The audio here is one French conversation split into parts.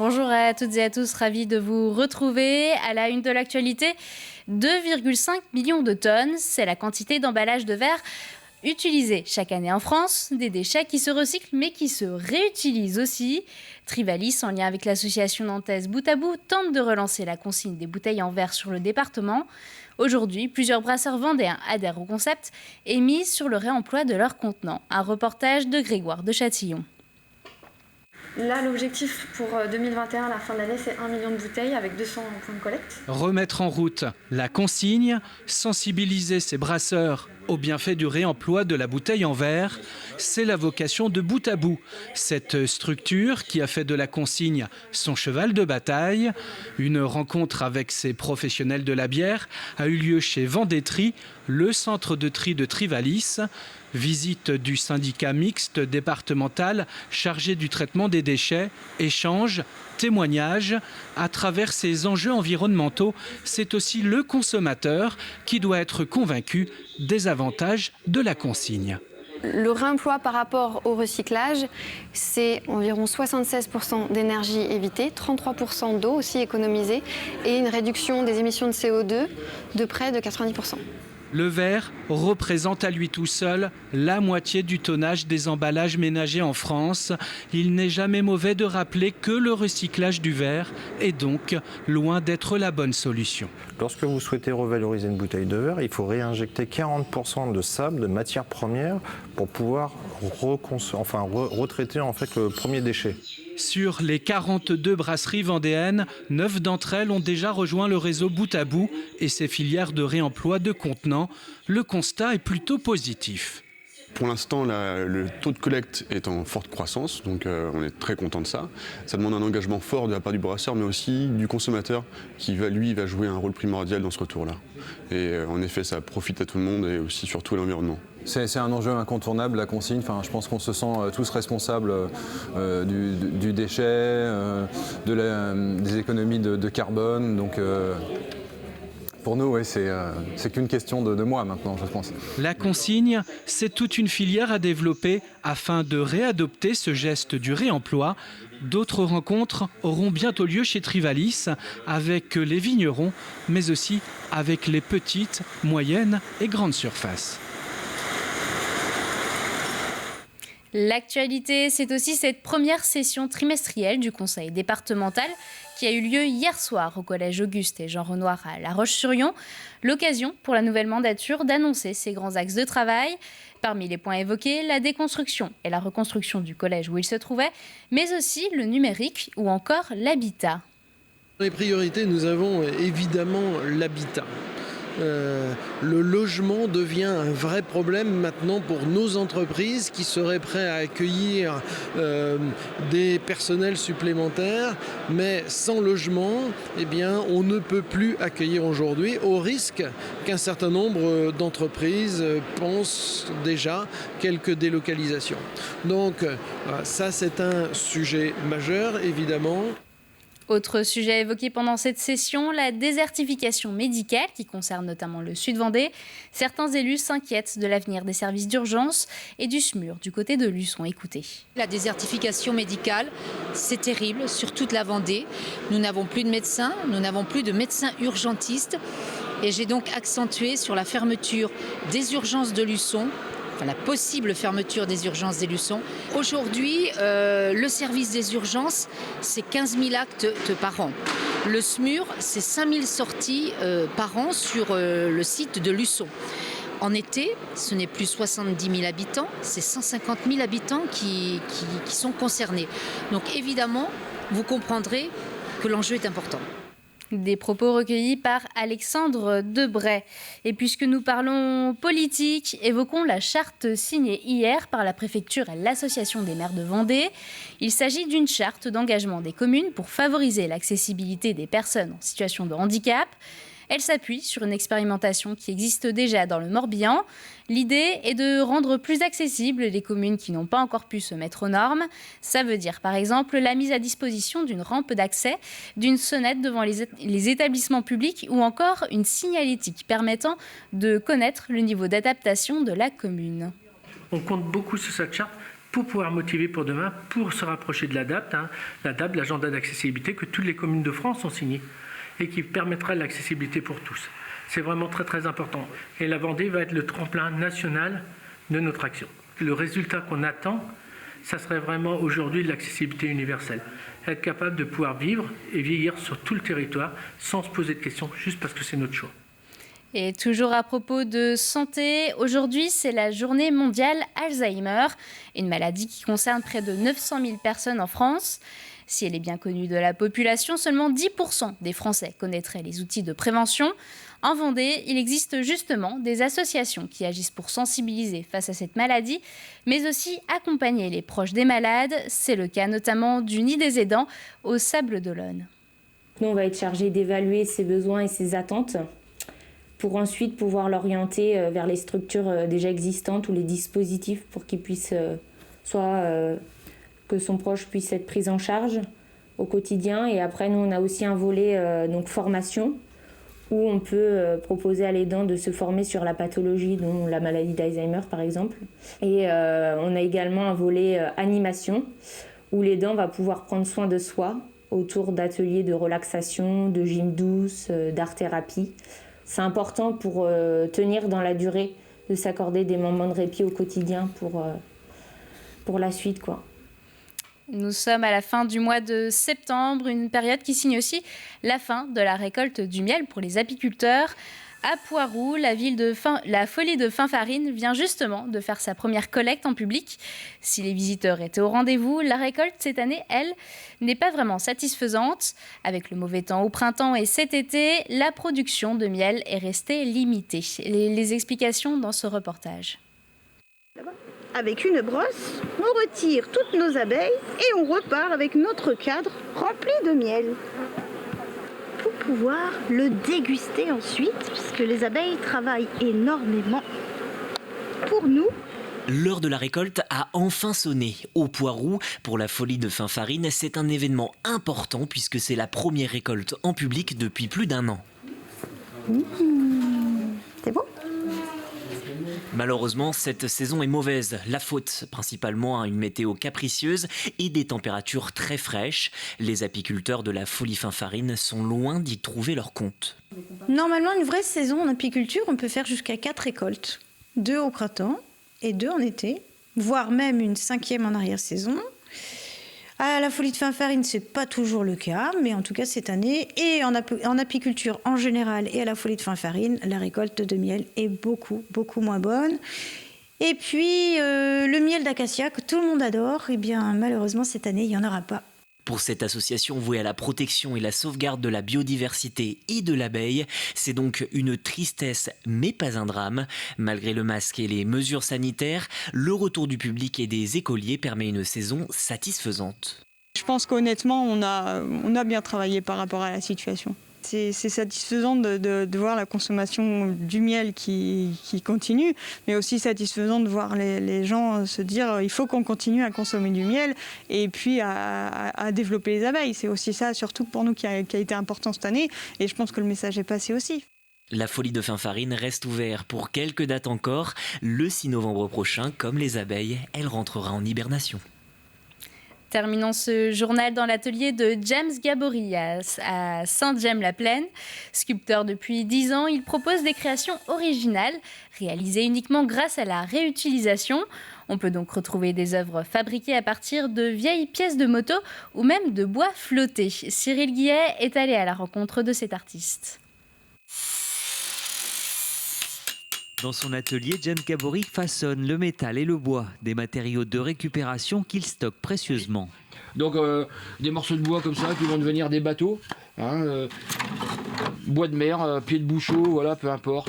Bonjour à toutes et à tous, ravi de vous retrouver. À la une de l'actualité, 2,5 millions de tonnes, c'est la quantité d'emballage de verre utilisé chaque année en France, des déchets qui se recyclent mais qui se réutilisent aussi. Trivalis, en lien avec l'association nantaise Bout à Bout, tente de relancer la consigne des bouteilles en verre sur le département. Aujourd'hui, plusieurs brasseurs vendéens adhèrent au concept et misent sur le réemploi de leurs contenants. Un reportage de Grégoire de Châtillon. Là, l'objectif pour 2021, à la fin de l'année, c'est 1 million de bouteilles avec 200 points de collecte. Remettre en route la consigne, sensibiliser ces brasseurs au bienfait du réemploi de la bouteille en verre, c'est la vocation de Bout à Bout. Cette structure qui a fait de la consigne son cheval de bataille. Une rencontre avec ces professionnels de la bière a eu lieu chez Vendétri, le centre de tri de Trivalis. Visite du syndicat mixte départemental chargé du traitement des déchets, échanges, témoignages. À travers ces enjeux environnementaux, c'est aussi le consommateur qui doit être convaincu des avantages de la consigne. Le réemploi par rapport au recyclage, c'est environ 76% d'énergie évitée, 33% d'eau aussi économisée et une réduction des émissions de CO2 de près de 90%. Le verre représente à lui tout seul la moitié du tonnage des emballages ménagers en France. Il n'est jamais mauvais de rappeler que le recyclage du verre est donc loin d'être la bonne solution. Lorsque vous souhaitez revaloriser une bouteille de verre, il faut réinjecter 40% de sable, de matière première, pour pouvoir retraiter en fait le premier déchet. Sur les 42 brasseries vendéennes, 9 d'entre elles ont déjà rejoint le réseau Bout à Bout et ses filières de réemploi de contenants. Le constat est plutôt positif. Pour l'instant, le taux de collecte est en forte croissance, donc on est très content de ça. Ça demande un engagement fort de la part du brasseur, mais aussi du consommateur qui va jouer un rôle primordial dans ce retour-là. Et en effet, ça profite à tout le monde et aussi surtout à l'environnement. C'est un enjeu incontournable, la consigne. Enfin, je pense qu'on se sent tous responsables du déchet, des économies de carbone. Donc, pour nous, ouais, c'est qu'une question de mois maintenant, je pense. La consigne, c'est toute une filière à développer afin de réadopter ce geste du réemploi. D'autres rencontres auront bientôt lieu chez Trivalis avec les vignerons, mais aussi avec les petites, moyennes et grandes surfaces. L'actualité, c'est aussi cette première session trimestrielle du conseil départemental qui a eu lieu hier soir au collège Auguste et Jean Renoir à La Roche-sur-Yon. L'occasion pour la nouvelle mandature d'annoncer ses grands axes de travail. Parmi les points évoqués, la déconstruction et la reconstruction du collège où il se trouvait, mais aussi le numérique ou encore l'habitat. Dans les priorités, nous avons évidemment l'habitat. Le logement devient un vrai problème maintenant pour nos entreprises qui seraient prêtes à accueillir des personnels supplémentaires, mais sans logement, eh bien, on ne peut plus accueillir aujourd'hui, au risque qu'un certain nombre d'entreprises pensent déjà quelques délocalisations. Donc ça, c'est un sujet majeur, évidemment. Autre sujet évoqué pendant cette session, la désertification médicale qui concerne notamment le Sud-Vendée. Certains élus s'inquiètent de l'avenir des services d'urgence et du SMUR du côté de Luçon. Écoutez. La désertification médicale, c'est terrible sur toute la Vendée. Nous n'avons plus de médecins, nous n'avons plus de médecins urgentistes. Et j'ai donc accentué sur la fermeture des urgences de Luçon, la possible fermeture des urgences des Luçons. Aujourd'hui, le service des urgences, c'est 15 000 actes par an. Le SMUR, c'est 5 000 sorties par an sur le site de Luçon. En été, ce n'est plus 70 000 habitants, c'est 150 000 habitants qui sont concernés. Donc évidemment, vous comprendrez que l'enjeu est important. Des propos recueillis par Alexandre Debray. Et puisque nous parlons politique, évoquons la charte signée hier par la préfecture et l'association des maires de Vendée. Il s'agit d'une charte d'engagement des communes pour favoriser l'accessibilité des personnes en situation de handicap. Elle s'appuie sur une expérimentation qui existe déjà dans le Morbihan. L'idée est de rendre plus accessibles les communes qui n'ont pas encore pu se mettre aux normes. Ça veut dire par exemple la mise à disposition d'une rampe d'accès, d'une sonnette devant les établissements publics ou encore une signalétique permettant de connaître le niveau d'adaptation de la commune. On compte beaucoup sur cette charte pour pouvoir motiver pour demain, pour se rapprocher de l'ADAPT, l'ADAPT, l'agenda d'accessibilité que toutes les communes de France ont signé et qui permettra l'accessibilité pour tous. C'est vraiment très très important. Et la Vendée va être le tremplin national de notre action. Le résultat qu'on attend, ça serait vraiment aujourd'hui de l'accessibilité universelle. Être capable de pouvoir vivre et vieillir sur tout le territoire sans se poser de questions, juste parce que c'est notre choix. Et toujours à propos de santé, aujourd'hui c'est la journée mondiale Alzheimer, une maladie qui concerne près de 900 000 personnes en France. Si elle est bien connue de la population, seulement 10% des Français connaîtraient les outils de prévention. En Vendée, il existe justement des associations qui agissent pour sensibiliser face à cette maladie, mais aussi accompagner les proches des malades. C'est le cas notamment du Nid des aidants au Sables d'Olonne. Nous, on va être chargé d'évaluer ses besoins et ses attentes pour ensuite pouvoir l'orienter vers les structures déjà existantes ou les dispositifs pour qu'il puisse que son proche puisse être pris en charge au quotidien. Et après, nous, on a aussi un volet donc formation où on peut proposer à l'aidant de se former sur la pathologie, dont la maladie d'Alzheimer par exemple. Et on a également un volet animation où l'aidant va pouvoir prendre soin de soi autour d'ateliers de relaxation, de gym douce, d'art-thérapie. C'est important pour tenir dans la durée, de s'accorder des moments de répit au quotidien pour la suite, quoi. Nous sommes à la fin du mois de septembre, une période qui signe aussi la fin de la récolte du miel pour les apiculteurs. À Poiroux, la folie de Finfarine vient justement de faire sa première collecte en public. Si les visiteurs étaient au rendez-vous, la récolte cette année, elle, n'est pas vraiment satisfaisante. Avec le mauvais temps au printemps et cet été, la production de miel est restée limitée. Les explications dans ce reportage. Avec une brosse, on retire toutes nos abeilles et on repart avec notre cadre rempli de miel. Pour pouvoir le déguster ensuite, puisque les abeilles travaillent énormément pour nous. L'heure de la récolte a enfin sonné. Au Poiroux, pour la folie de Finfarine, c'est un événement important puisque c'est la première récolte en public depuis plus d'1 an. C'est bon ? Malheureusement, cette saison est mauvaise. La faute principalement à une météo capricieuse et des températures très fraîches. Les apiculteurs de la folie Finfarine sont loin d'y trouver leur compte. Normalement, une vraie saison en apiculture, on peut faire jusqu'à 4 récoltes. 2 au printemps et 2 en été, voire même une 5e en arrière-saison. À la folie de Finfarine, ce n'est pas toujours le cas, mais en tout cas cette année, et en apiculture en général et à la folie de Finfarine, la récolte de miel est beaucoup moins bonne. Et puis le miel d'acacia que tout le monde adore, eh bien malheureusement cette année, il n'y en aura pas. Pour cette association vouée à la protection et la sauvegarde de la biodiversité et de l'abeille, c'est donc une tristesse mais pas un drame. Malgré le masque et les mesures sanitaires, le retour du public et des écoliers permet une saison satisfaisante. Je pense qu'honnêtement, on a bien travaillé par rapport à la situation. C'est satisfaisant de voir la consommation du miel qui continue, mais aussi satisfaisant de voir les gens se dire il faut qu'on continue à consommer du miel et puis à développer les abeilles. C'est aussi ça, surtout pour nous, qui a été important cette année, et je pense que le message est passé aussi. La folie de Finfarine reste ouverte pour quelques dates encore. Le 6 novembre prochain, comme les abeilles, elle rentrera en hibernation. Terminons ce journal dans l'atelier de James Gabory à Saint-Gemme-la-Plaine. Sculpteur depuis 10 ans, il propose des créations originales, réalisées uniquement grâce à la réutilisation. On peut donc retrouver des œuvres fabriquées à partir de vieilles pièces de moto ou même de bois flotté. Cyril Guillet est allé à la rencontre de cet artiste. Dans son atelier, James Gabory façonne le métal et le bois, des matériaux de récupération qu'il stocke précieusement. Donc des morceaux de bois comme ça qui vont devenir des bateaux, bois de mer, pieds de bouchot, voilà, peu importe.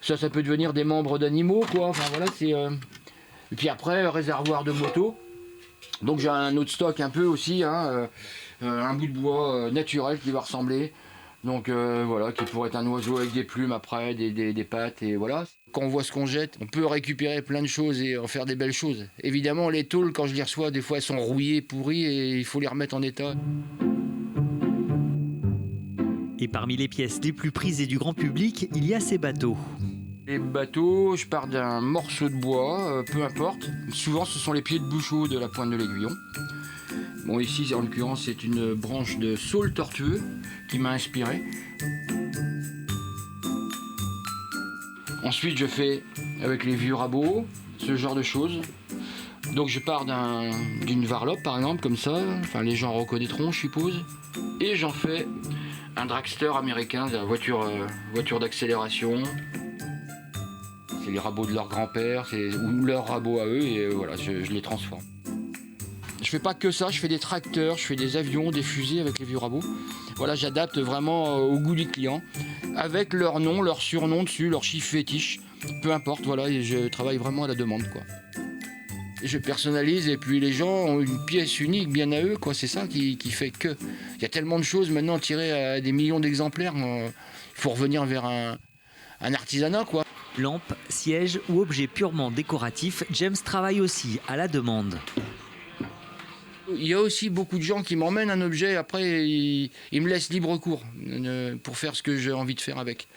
Ça peut devenir des membres d'animaux, quoi. Enfin voilà, c'est. Et puis après, réservoir de moto. Donc j'ai un autre stock un peu aussi, un bout de bois naturel qui va ressembler. Donc voilà, qui pourrait être un oiseau avec des plumes après, des pattes, et voilà. Quand on voit ce qu'on jette, on peut récupérer plein de choses et en faire des belles choses. Évidemment, les tôles, quand je les reçois, des fois elles sont rouillées, pourries, et il faut les remettre en état. Et parmi les pièces les plus prisées du grand public, il y a ces bateaux. Les bateaux, je pars d'un morceau de bois, peu importe. Souvent, ce sont les pieds de bouchot de la pointe de l'aiguillon. Bon, ici, en l'occurrence, c'est une branche de saule tortueux qui m'a inspiré. Ensuite, je fais avec les vieux rabots, ce genre de choses. Donc, je pars d'une varlope, par exemple, comme ça. Enfin, les gens reconnaîtront, je suppose. Et j'en fais un dragster américain, la voiture d'accélération. C'est les rabots de leur grand-père, ou leurs rabots à eux, et voilà, je les transforme. Je fais pas que ça, je fais des tracteurs, je fais des avions, des fusées avec les vieux rabots. Voilà, j'adapte vraiment au goût du client, avec leur nom, leur surnom dessus, leur chiffre fétiche, peu importe, voilà, et je travaille vraiment à la demande, quoi. Et je personnalise, et puis les gens ont une pièce unique bien à eux, quoi, c'est ça qui fait que. Il y a tellement de choses maintenant tirées à des millions d'exemplaires, il faut revenir vers un artisanat, quoi. Lampes, sièges ou objets purement décoratifs, James travaille aussi à la demande. Il y a aussi beaucoup de gens qui m'emmènent un objet, après ils me laissent libre cours pour faire ce que j'ai envie de faire avec.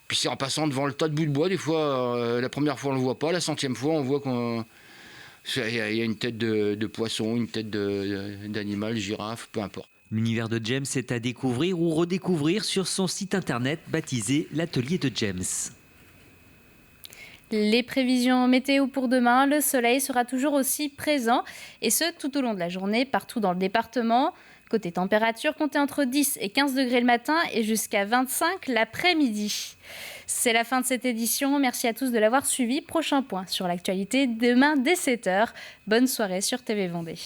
Puis c'est en passant devant le tas de bouts de bois, des fois, la première fois on ne le voit pas, la 100e fois on voit qu'il y a une tête de poisson, une tête d'animal, girafe, peu importe. L'univers de James est à découvrir ou redécouvrir sur son site internet baptisé l'Atelier de James. Les prévisions météo pour demain, le soleil sera toujours aussi présent et ce tout au long de la journée partout dans le département. Côté température, comptez entre 10 et 15 degrés le matin et jusqu'à 25 l'après-midi. C'est la fin de cette édition. Merci à tous de l'avoir suivi. Prochain point sur l'actualité demain dès 7h. Bonne soirée sur TV Vendée.